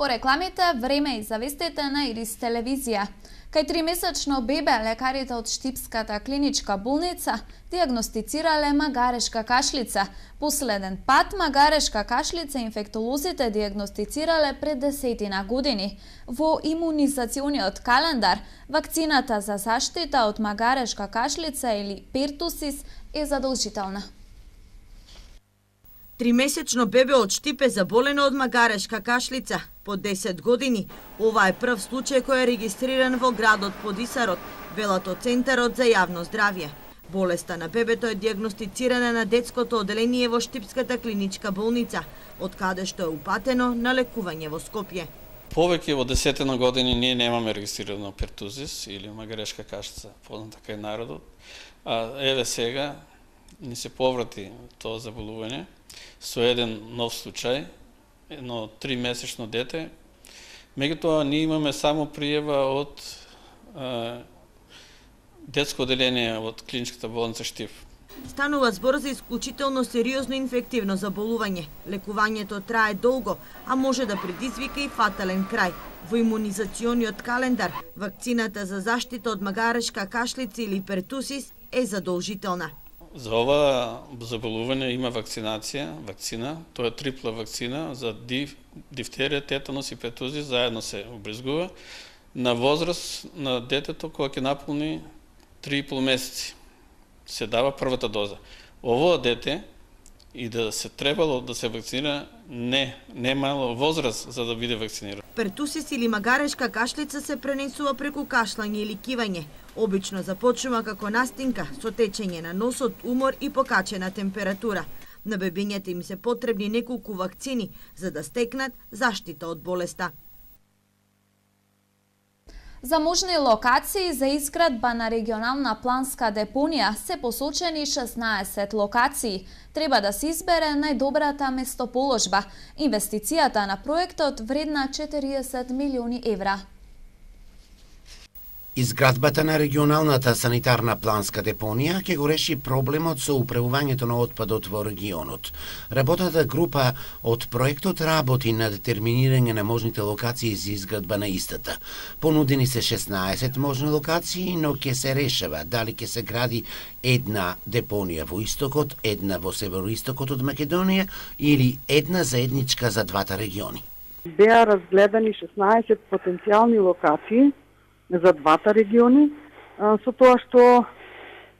По рекламите, време и за вестите на Ирис телевизија. Кај 3-месечно бебе, лекарите од Штипската клиничка болница диагностицирале магарешка кашлица. Последен пат магарешка кашлица инфектолозите диагностицирале пред 10 години. Во имунизациониот календар, вакцината за заштита од магарешка кашлица или пертусис е задолжителна. 3-месечно бебе од Штип е заболено од магарешка кашлица. По 10 години, ова е прв случај кој е регистриран во градот Подисарот, велат од Центарот за јавно здравје. Болеста на бебето е диагностицирана на детското оделение во Штипската клиничка болница, од каде што е упатено на лекување во Скопје. Повеќе во 10 години ние немаме регистрирано пертузис или магарешка кашлица, позната кај народот. А еве сега ни се поврати тоа заболување со еден нов случај, едно 3-месечно дете. Меѓутоа, ние имаме само пријава од детско оделение од клиничката болница Штип. Станува збор за исклучително сериозно инфективно заболување. Лекувањето трае долго, а може да предизвика и фатален крај. Во имунизациониот календар, вакцината за заштита од магарешка кашлица или пертусис е задолжителна. За ова заболување има вакцина, тоа е трипла вакцина за дифтерија, тетанус и пертузис, заедно се обрезгува на возраст на детето кога ќе наполни 3,5 месеци. Се дава првата доза. Ово дете и да се требало да се вакцинира, немало возраст за да биде вакциниран. Пертусис или магарешка кашлица се пренесува преку кашлање или кивање. Обично започнува како настинка со течење на носот, умор и покачена температура. На бебињата им се потребни неколку вакцини за да стекнат заштита од болеста. За можни локации за изградба на регионална планска депонија се посочени 16 локации. Треба да се избере најдобрата местоположба. Инвестицијата на проектот вредна 40 милиони евра. Изградбата на регионалната санитарна планска депонија ќе го реши проблемот со управувањето на отпадот во регионот. Работната група од проектот работи на детерминирање на можните локации за изградба на истата. Понудени се 16 можни локации, но ќе се решава дали ќе се гради една депонија во истокот, една во североистокот од Македонија или една заедничка за двата региони. Беа разгледани 16 потенцијални локации за двата региони, со тоа што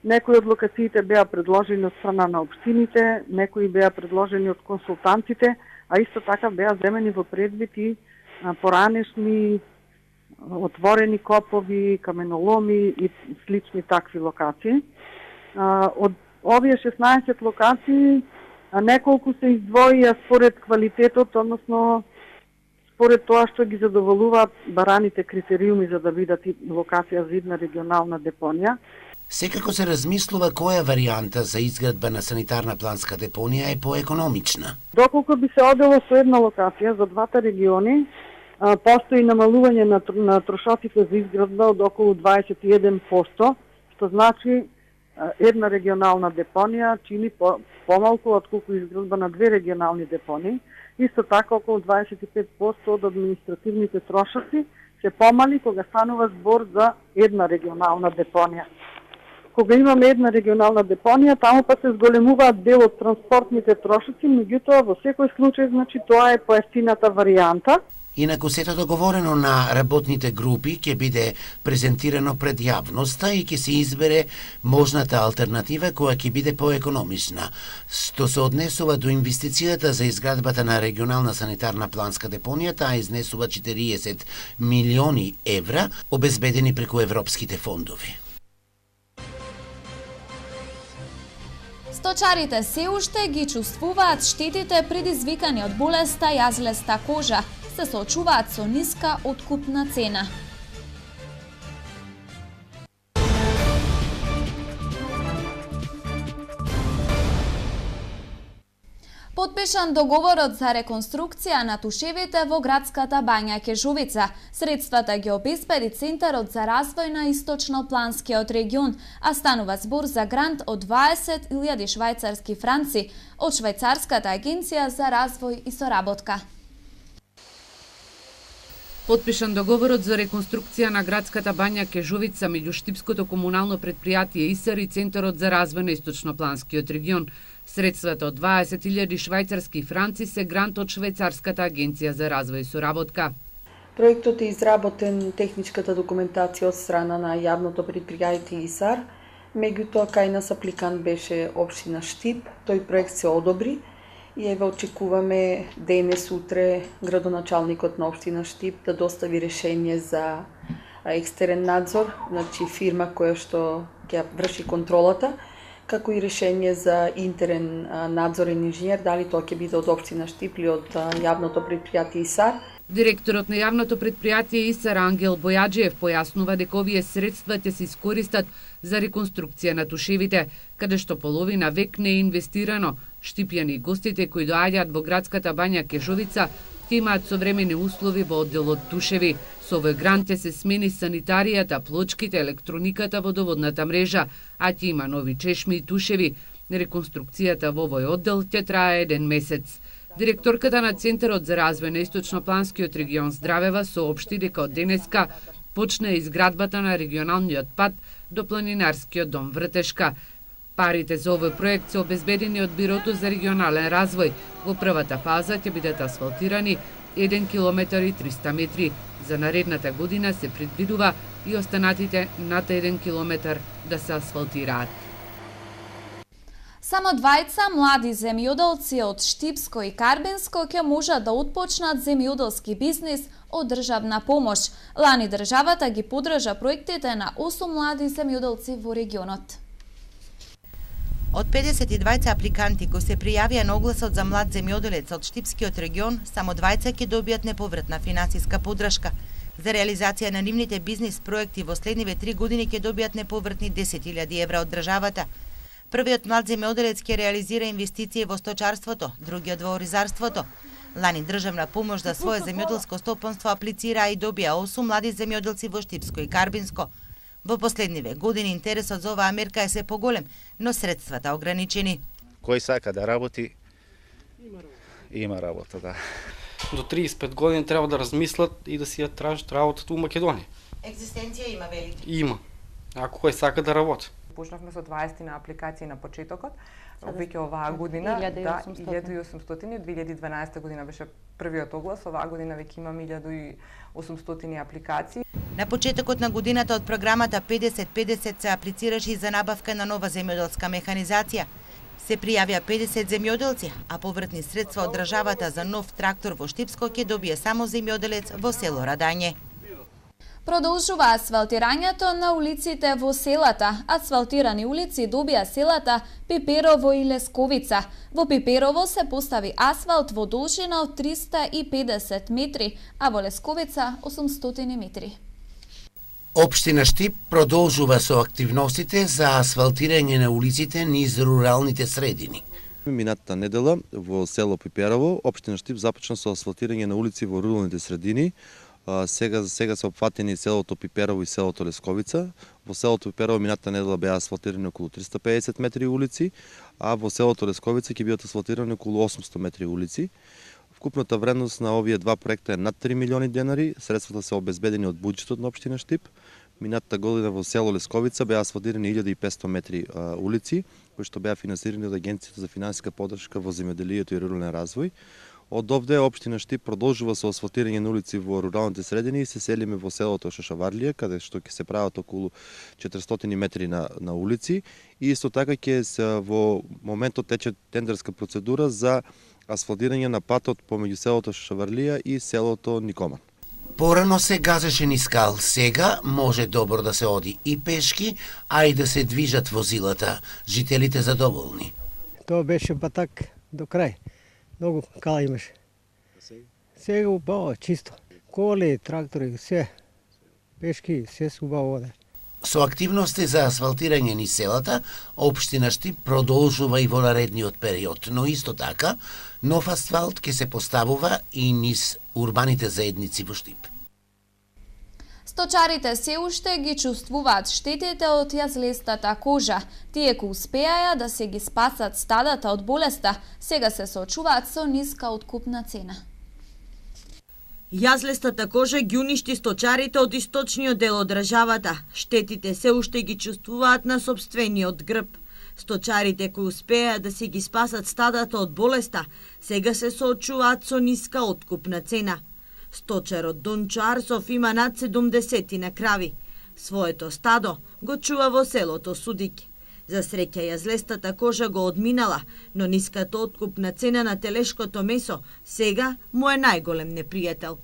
некои од локациите беа предложени од страна на општините, некои беа предложени од консултантите, а исто така беа земени во предвид и поранешни отворени копови, каменоломи и слични такви локации. Од овие 16 локации, неколку се издвоија според квалитетот, односно според тоа што ги задоволуваат бараните критериуми за да бидат локација за една регионална депонија. Секако се размислува која варијанта за изградба на санитарна планска депонија е поекономична. Доколку би се одело со една локација за двата региони, постои намалување на трошоците за изградба од околу 21%, што значи една регионална депонија чини помалку отколку изградба на две регионални депонии. Исто така околу 25% од административните трошоци се помали кога станува збор за една регионална депонија. Кога имаме една регионална депонија, таму па се зголемуваат дел од транспортните трошоци, меѓутоа во секој случај значи тоа е поевтината варијанта. Инаку сето договорено на работните групи ќе биде презентирано пред јавноста и ќе се избере можната алтернатива која ќе биде поекономична. Што се однесува до инвестицијата за изградбата на регионална санитарна планска депонија, таа изнесува 40 милиони евра, обезбедени преку европските фондови. Сточарите се уште ги чувствуваат штетите предизвикани од болеста јазлеста кожа. Се соочуваат со ниска откупна цена. Подпишан договорот за реконструкција на тушевите во градската бања Кежувица. Средствата ги обезбеди Центарот за развој на источно-планскиот регион, а станува збор за грант од 20.000 швајцарски франци од Швајцарската агенција за развој и соработка. Потпишан договорот за реконструкција на градската бања Кежовица меѓу Штипското комунално предпријатие ИСАР и Центарот за развој на Источнопланскиот регион. Средствата од 20.000 швајцарски франци се грант од Швајцарската агенција за развој и соработка. Проектот е изработен техничката документација од страна на јавното предпријатие ИСАР, меѓутоа кај нас апликант беше општина Штип. Тој проект се одобри и еве очекуваме денес утре градоначалникот на општина Штип да достави решение за екстерен надзор, значи фирма која што ќе врши контролата, како и решение за интерен надзорен инженер, дали тоа ќе биде од општина Штип или од јавното предпријатие ИСАР. Директорот на јавното предпријатие ИСАР Ангел Бојаджиев појаснува дека овие средства ќе се искористат за реконструкција на тушевите, каде што половина век не е инвестирано. Штипјани и гостите кои доаѓаат во градската бања Кежовица ќе имаат современи услови во одделот тушеви. Со овој грант ќе се смени санитаријата, плочките, електрониката, водоводната мрежа, а ќе има нови чешми и тушеви. Реконструкцијата во овој оддел ќе трае 1 месец. Директорката на Центарот за развој на Источнопланскиот регион Здравева соопшти дека од денеска почна изградбата на регионалниот пат до планинарскиот дом Вртешка. Парите за овој проект се обезбедени од Бирото за регионален развој. Во првата фаза ќе бидат асфалтирани 1 километар и 300 метри. За наредната година се предвидува и останатите над 1 километар да се асфалтираат. Само двајца млади земјоделци од Штипско и Карбинско ќе можат да отпочнат земјоделски бизнис од државна помош. Лани државата ги поддржа проектите на 8 млади земјоделци во регионот. Од 52 апликанти кои се пријавија на огласот за млад земјоделец од Штипскиот регион, само двајца ќе добијат неповратна финансиска поддршка. За реализација на нивните бизнис проекти во следниве 3 години ќе добијат неповратни 10.000 евра од државата. Првиот млад земјоделец ќе реализира инвестиции во сточарството, другиот во оризарството. Лани државна помош за свое земјоделско стопанство аплицира и добија 8 млади земјоделци во Штипско и Карбинско. Во последниве години интересот за оваа мерка е се поголем, но средствата ограничени. Кој сака да работи, има работа, да. До 35 години треба да размислат и да си ја тражат работата у Македонија. Екзистенција има, велики? Има, ако кој сака да работи. Почнавме со 20 на апликации на почетокот, веќе оваа година 1800, 2012 година беше првиот оглас, оваа година веќе имаме 1800 апликации. На почетокот на годината од програмата 50-50 се аплицираше и за набавка на нова земјоделска механизација. Се пријавија 50 земјоделци, а повратни средства од државата за нов трактор во Штипско ќе добие само земјоделец во село Радање. Продолжува асфалтирањето на улиците во селата. Асфалтирани улици добија селата Пиперово и Лесковица. Во Пиперово се постави асфалт во должина од 350 метри, а во Лесковица 800 метри. Општина Штип продолжува со активностите за асфалтирање на улиците низ руралните средини. Минатата недела во село Пиперово, општина Штип започна со асфалтирање на улици во руралните средини. Сега се опфатени селото Пиперово и селото Лесковица. Во селото Пиперово минатата недела беа асфалтирани околу 350 метри улици, а во селото Лесковица ќе бидат асфалтирани околу 800 метри улици. Вкупната вредност на овие два проекта е над 3 милиони денари. Средствата се обезбедени од буџетот на општина Штип. Минатата година во село Лесковица беа асфалтирани 1500 метри улици, кои што беа финансирани од Агенцијата за финансиска поддршка во земјоделието и рурален развој. Од овде општина Штип продолжува со асфалтирање на улици во руралните средини и се селиме во селото Шашаварлија, каде што ќе се прават околу 400 метри на улици. И исто така ќе се во моментот тече тендерска процедура за асфалтирање на патот помеѓу селото Шашаварлија и селото Никоман. Порано се газеше низ скал, сега може добро да се оди и пешки, а и да се движат возилата. Жителите задоволни. Тоа беше батак до крај. Многу кала имаше. Сега убаво, чисто. Коли, трактори, се. Пешки, се убаво оде. Со активности за асфалтирање низ селата, општина Штип продолжува и во наредниот период, но исто така, нов асфалт ќе се поставува и низ урбаните заедници во Штип. Сточарите се уште ги чувствуваат штетите од јазлестата кожа. Тие кои успеаја да се ги спасат стадата од болеста, сега се соочуваат со ниска откупна цена. Јазлестата кожа ги уништи сточарите од источниот дел од државата. Штетите се уште ги чувствуваат на собствениот грб. Сточарите кои успеа да си ги спасат стадата од болеста, сега се соочуваат со ниска откупна цена. Сточарот Дончо Арсов има над 70 на крави. Своето стадо го чува во селото Судик. За среќа јазлестата кожа го одминала, но ниската откупна цена на телешкото месо сега му е најголем непријател.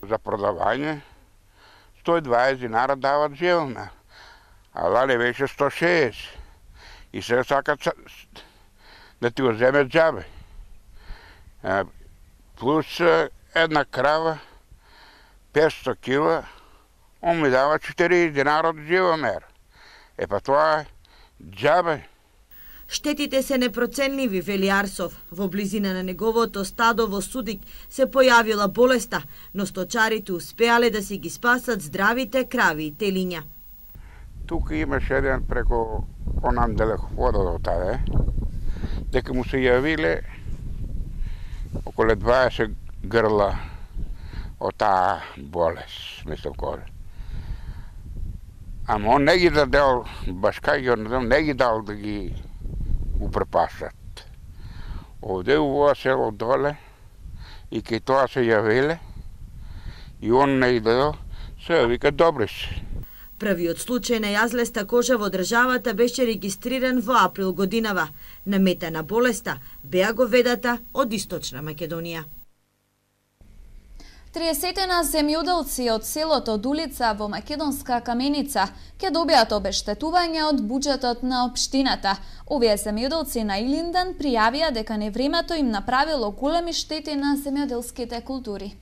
За продавање 120 динара дават живелмер, а лани беше 160. И сега сакат да ти го земе џабе. Плюс една крава, 500 кила, он ми дава 4 динара од живелмер. Па тоа е џабе. Штетите се непроценливи, вели Арсов. Во близина на неговото стадо во Судик се појавила болеста, но сточарите успеале да си ги спасат здравите крави и телиња. Тука имаше еден преко онам далековода до таде, дека му се јавиле околу 20 грла од таа болест, мислам коре. Ама он не ги дадел, баш кај ги не ги дал да ги упрепашат. Овде у ова село доле и кај тоа се јавиле и он не ги дадел, се вика добри се. Првиот случај на јазлеста кожа во државата беше регистриран во април годинава. На мета на болеста беа говедата од Источна Македонија. 30 земјоделци од селото Дулица во Македонска Каменица ќе добијат обештетување од буџетот на општината. Овие земјоделци на Илинден пријавија дека невремето им направило големи штети на земјоделските култури.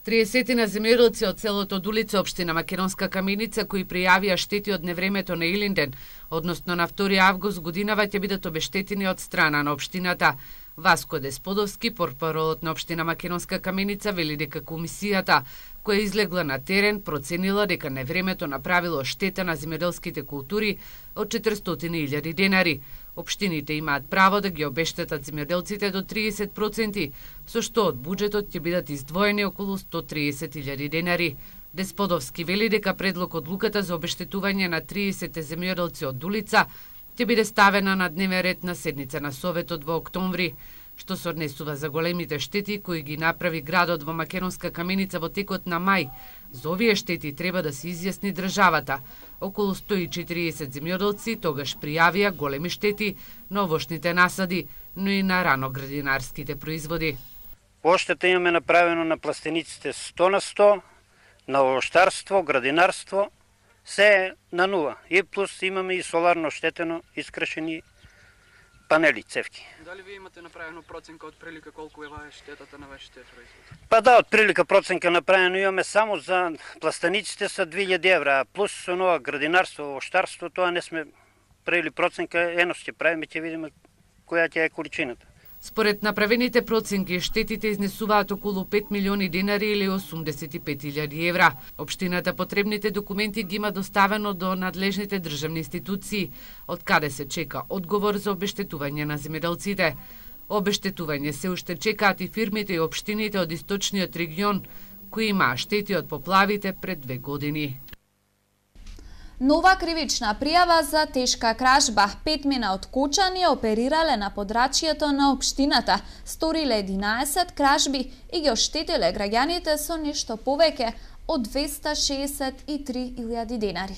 30 на земјоделци од селото Дулица, општина Македонска Каменица, кои пријавија штети од невремето на Илинден, односно на 2 август годинава, ќе бидат обештетени од страна на општината. Васко Десподовски, портпаролот на општина Македонска Каменица, вели дека комисијата која излегла на терен проценила дека невремето направило штета на земјоделските култури од 400.000 денари. Општините имаат право да ги обештетат земјоделците до 30%, со што од буџетот ќе бидат издвоени околу 130.000 денари. Десподовски вели дека предлог одлуката за обештетување на 30 земјоделци од Дулица ќе биде ставена на дневен ред на седница на Советот во октомври, што се однесува за големите штети кои ги направи градот во Македонска Каменица во текот на мај. За овие штети треба да се изјасни државата. Околу 140 земјоделци тогаш пријавија големи штети на овошните насади, но и на раноградинарските производи. Оштета имаме направено на пластениците 100%, на овоштарство, градинарство, се на нула. И плюс имаме и соларно оштетено, искрашени панели, цевки. Дали вие имате направено проценка од прилика колку е штетата на вашите производи? Па да, од прилика проценка направено имаме само за пластениците са 2000 евра, плюс со нова градинарство, овоштарство, тоа не сме правили проценка, ено ќе правиме, ќе видиме која ќе е количината. Според направените проценки, штетите изнесуваат околу 5 милиони денари или 85.000 евра. Општината потребните документи ги има доставено до надлежните државни институции, од каде се чека одговор за обештетување на земјоделците. Обештетување се уште чекаат и фирмите и општините од источниот регион, кои имаа штети од поплавите пред 2 години. Нова кривична пријава за тешка кражба. 5 мина од Кочани оперирале на подрачјето на општината, сториле 11 кражби и ги оштетиле граѓаните со нешто повеќе од 263.000 денари.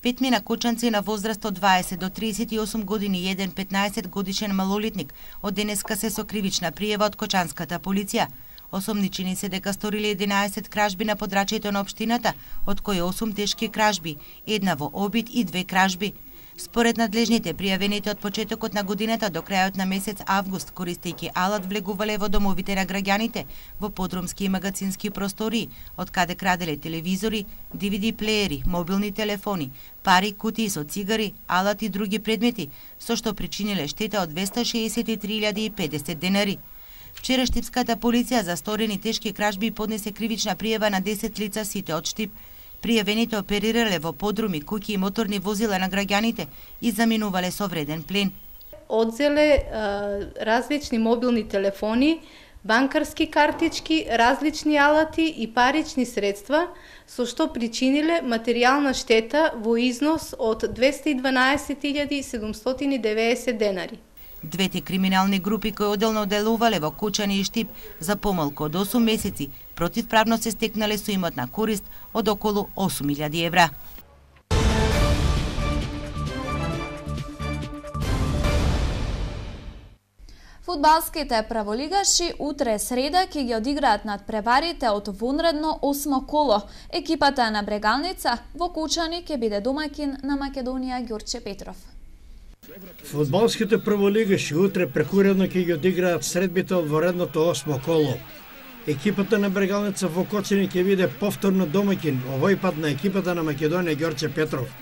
5 мина кочанци на возраст од 20 до 38 години и еден 15 годишен малолетник од денеска се со кривична пријава од Кочанската полиција. Осомничени се дека сториле 11 кражби на подрачјето на општината, од кои 8 тешки кражби, една во обид и 2 кражби. Според надлежните, пријавените од почетокот на годината до крајот на месец август, користејќи алат, влегувале во домовите на граѓаните, во подрумски и магазински простории, од каде краделе телевизори, DVD плеери, мобилни телефони, пари, кутии со цигари, алат и други предмети, со што причиниле штета од 263.050 денари. Вчера штипската полиција за сторени тешки кражби поднесе кривична пријава на 10 лица, сите од Штип. Пријавените оперирале во подруми, куќи и моторни возила на граѓаните и заминувале со вреден плен. Одзеле различни мобилни телефони, банкарски картички, различни алати и парични средства, со што причиниле материјална штета во износ од 212.790 денари. Двете криминални групи кои одделно делувале во Кучани и Штип за помалку од 8 месеци противправно се стекнале со имотна корист од околу 8.000 евра. Фудбалските праволигаши утре среда ќе ги одиграат надпреварите од вонредно 8 коло. Екипата на Брегалница во Кучани ќе биде домаќин на Македонија Ѓорче Петров. Фудбалските праволигаши утре прекуредно ќе ги одиграат средбите од вонредното 8 коло. Екипата на Брегалница во Кучани ќе биде повторно домаќин, овој пат на екипата на Македонија Ѓорче Петров.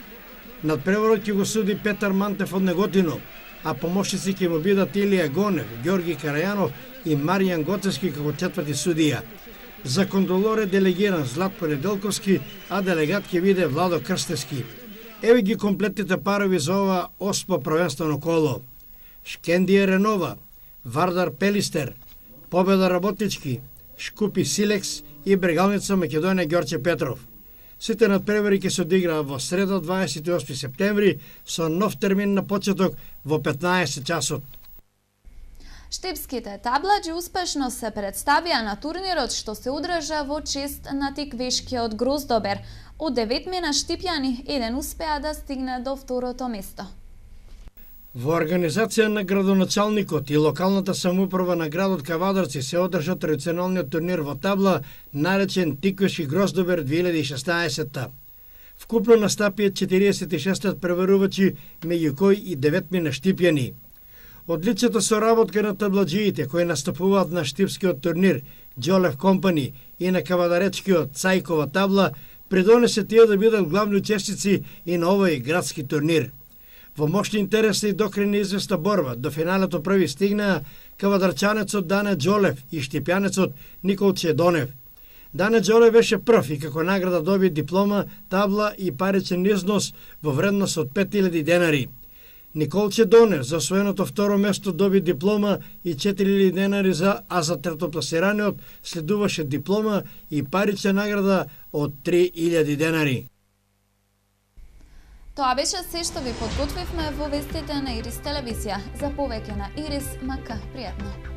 Надпреварот ќе го суди Петар Мантев од Неготино, а помошници ќе му бидат Илија Гонев, Ѓорги Карајанов и Маријан Гоцевски како четврти судија. За контролор е делегиран Златко Неделковски, а делегат ќе биде Владо Крстевски. Еве ги комплетните парови за ова 8 првенствено коло. Шкендија Ренова, Вардар Пелистер, Победа Работнички, Шкупи Силекс и Брегалница Македонија Ѓорче Петров. Сите надпревари ќе се одиграат во среда 28 септември со нов термин на почеток во 15 часот. Штипските табладжи успешно се представија на турнирот што се одржа во чест на тиквешкиот Гроздобер. Од 9 штипјани, еден успеа да стигне до второто место. Во организација на градоначалникот и локалната самоуправа на градот Кавадарци се одржа традиционалниот турнир во табла, наречен Тиквешки Гроздобер 2016. Вкупно настапија 46 преварувачи, меѓу кои и 9 штипјани. Одличната соработка на табладжиите кои настапуваат на штипскиот турнир Џолев Компани и на кавадаречкиот Цајкова табла придонесе тие да бидат главни учесници и на овој градски турнир. Во мощни интереси и докрајна известна борба до финалето први стигнаа кавадарчанецот Дане Џолев и штипјанецот Николче Донев. Дане Џолев беше прв и како награда доби диплома, табла и паричен износ во вредност од 5.000 денари. Николче Донев за освоеното второ место доби диплома и 4.000 денари, а за третопласираниот следуваше диплома и парична награда од 3.000 денари. Тоа беше се што ви подготвивме во вестите на Ирис телевизија. За повеќе на Ирис, мака пријатно.